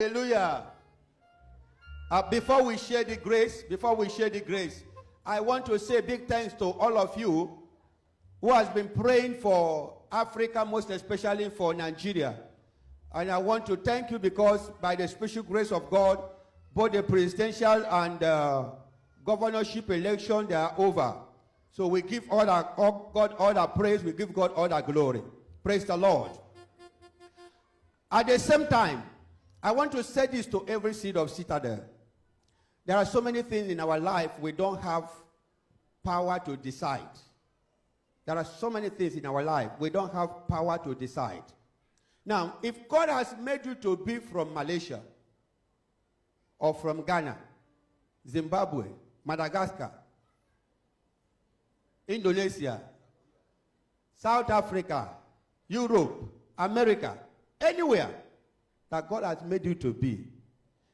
Hallelujah. Before we share the grace, I want to say big thanks to all of you who has been praying for Africa, most especially for Nigeria. And I want to thank you because by the special grace of God, both the presidential and governorship election, they are over. So we give God all the praise, we give God all the glory. Praise the Lord. At the same time, I want to say this to every seed of Citadel. There are so many things in our life we don't have power to decide. There are so many things in our life we don't have power to decide. Now, if God has made you to be from Malaysia, or from Ghana, Zimbabwe, Madagascar, Indonesia, South Africa, Europe, America, anywhere that God has made you to be,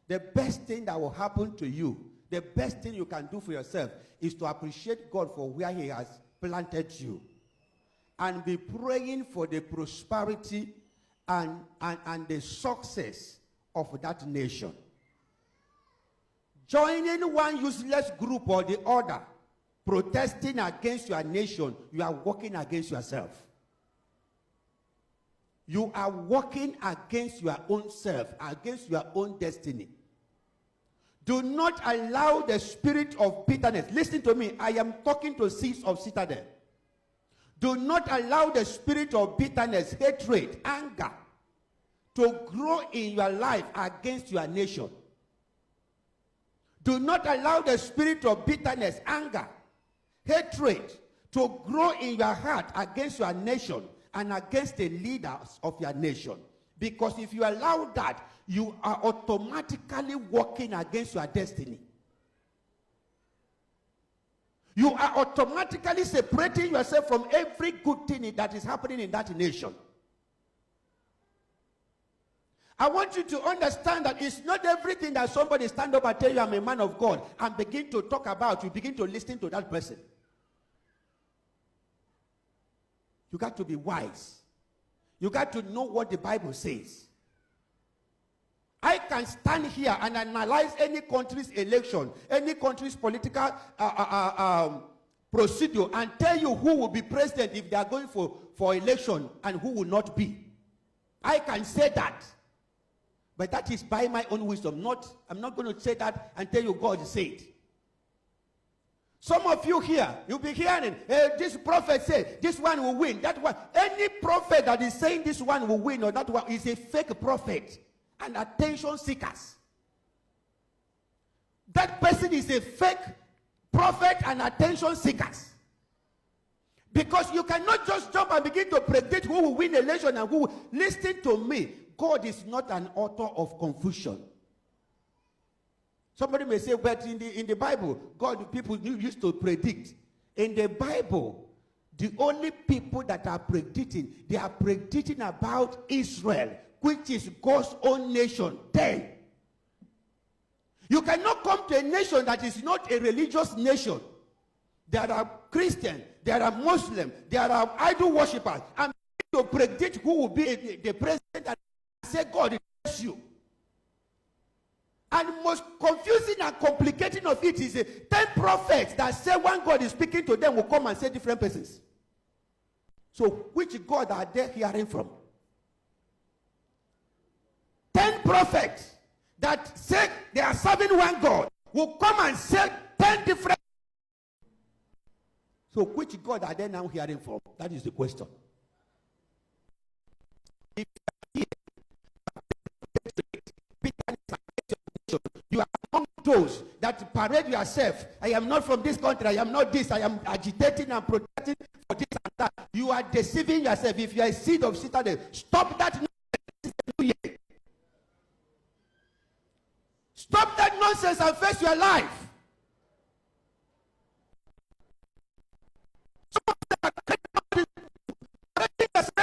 the best thing that will happen to you, the best thing you can do for yourself is to appreciate God for where He has planted you and be praying for the prosperity and the success of that nation. Joining one useless group or the other, protesting against your nation, you are working against yourself. You are working against your own self, against your own destiny. Do not allow the spirit of bitterness. Listen to me. I am talking to seeds of Citadel. Do not allow the spirit of bitterness, hatred, anger to grow in your life against your nation. Do not allow the spirit of bitterness, anger, hatred to grow in your heart against your nation and against the leaders of your nation. Because if you allow that, you are automatically working against your destiny. You are automatically separating yourself from every good thing that is happening in that nation. I want you to understand that it's not everything that somebody stand up and tell you I'm a man of God and begin to talk about, you begin to listen to that person. You got to be wise. You got to know what the Bible says. I can stand here and analyze any country's election, any country's political procedure, and tell you who will be president if they are going for election and who will not be. I can say that. But that is by my own wisdom. I'm not going to say that and tell you God said. Some of you here, you'll be hearing, this prophet said, this one will win, that one. Any prophet that is saying this one will win or that one is a fake prophet and attention seekers. That person is a fake prophet and attention seekers. Because you cannot just jump and begin to predict who will win the election and who will. Listen to me. God is not an author of confusion. Somebody may say, but in the Bible, people used to predict. In the Bible, the only people that are predicting, they are predicting about Israel, which is God's own nation. Then, you cannot come to a nation that is not a religious nation. There are Christians, there are Muslims, there are idol worshippers, and to predict who will be the president and say, God bless you. And most confusing and complicating of it is 10 prophets that say one God is speaking to them will come and say different persons. So which God are they hearing from? 10 prophets that say they are serving one God will come and say 10 different. So which God are they now hearing from? That is the question. If you are among those that parade yourself, I am not from this country, I am not this, I am agitating and protesting for this and that. You are deceiving yourself. If you are a seed of Citadel, stop that nonsense. Stop that nonsense and face your life.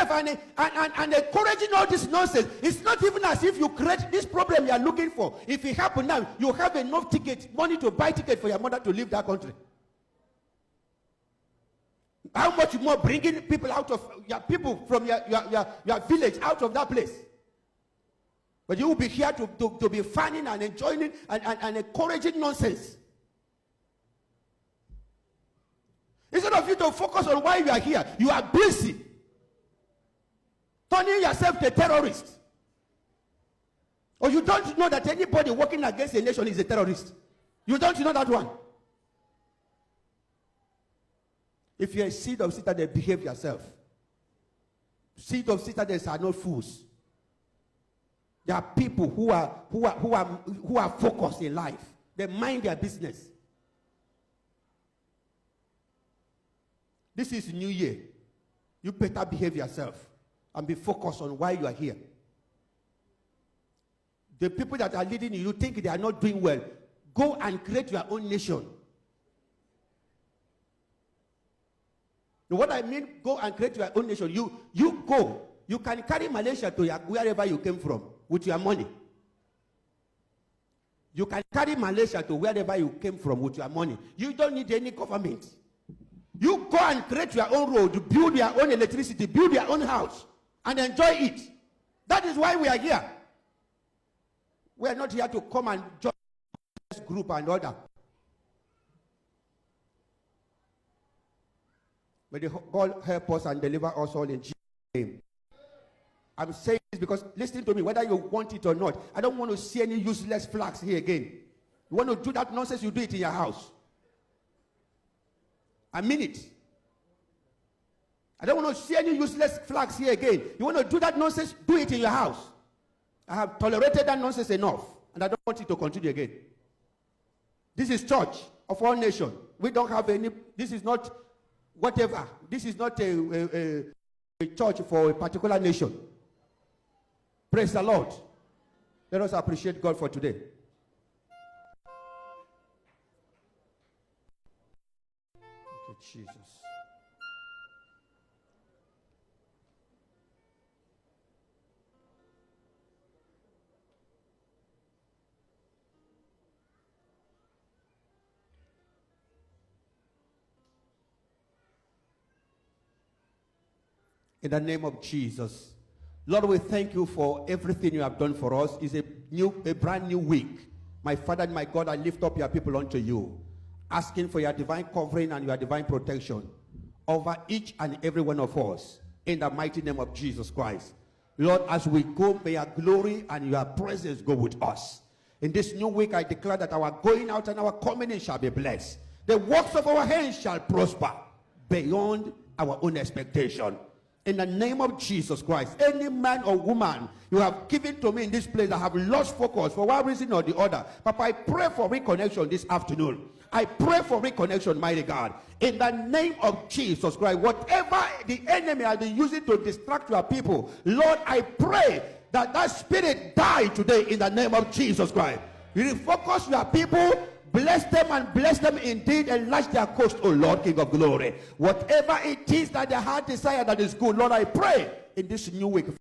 And encouraging all this nonsense. It's not even as if you create this problem you are looking for. If it happens now, you have enough money to buy ticket for your mother to leave that country. How much more bringing people out of your people from your village out of that place? But you will be here to be fanning and enjoying and encouraging nonsense. Instead of you to focus on why you are here, you are busy turning yourself to a terrorist. Or you don't know that anybody working against a nation is a terrorist. You don't know that one. If you're a seed of citadel, behave yourself. Seed of citadels are not fools. There are people who are focused in life. They mind their business. This is New Year. You better behave yourself and be focused on why you are here. The people that are leading you, you think they are not doing well. Go and create your own nation. What I mean, go and create your own nation. You go. You can carry Malaysia to wherever you came from with your money. You can carry Malaysia to wherever you came from with your money. You don't need any government. You go and create your own road, build your own electricity, build your own house, and enjoy it. That is why we are here. We are not here to come and join this group and order. May God help us and deliver us all in Jesus' name. I'm saying this because, listen to me, whether you want it or not, I don't want to see any useless flags here again. You want to do that nonsense, you do it in your house. I mean it. I don't want to see any useless flags here again. You want to do that nonsense, do it in your house. I have tolerated that nonsense enough, and I don't want it to continue again. This is church of all nations. We don't have any, this is not whatever. This is not a church for a particular nation. Praise the Lord. Let us appreciate God for today. Thank you, Jesus. In the name of Jesus. Lord, we thank you for everything you have done for us. It's a brand new week. My Father and my God, I lift up your people unto you, asking for your divine covering and your divine protection over each and every one of us, in the mighty name of Jesus Christ. Lord, as we go, may your glory and your presence go with us. In this new week, I declare that our going out and our coming in shall be blessed. The works of our hands shall prosper beyond our own expectation. In the name of Jesus Christ, any man or woman you have given to me in this place that have lost focus for one reason or the other, Papa, I pray for reconnection this afternoon. I pray for reconnection, mighty God. In the name of Jesus Christ, whatever the enemy has been using to distract your people, Lord, I pray that that spirit die today in the name of Jesus Christ. Refocus your people. Bless them and bless them indeed. Enlarge their coast, O Lord, King of glory. Whatever it is that their heart desire that is good, Lord, I pray in this new week.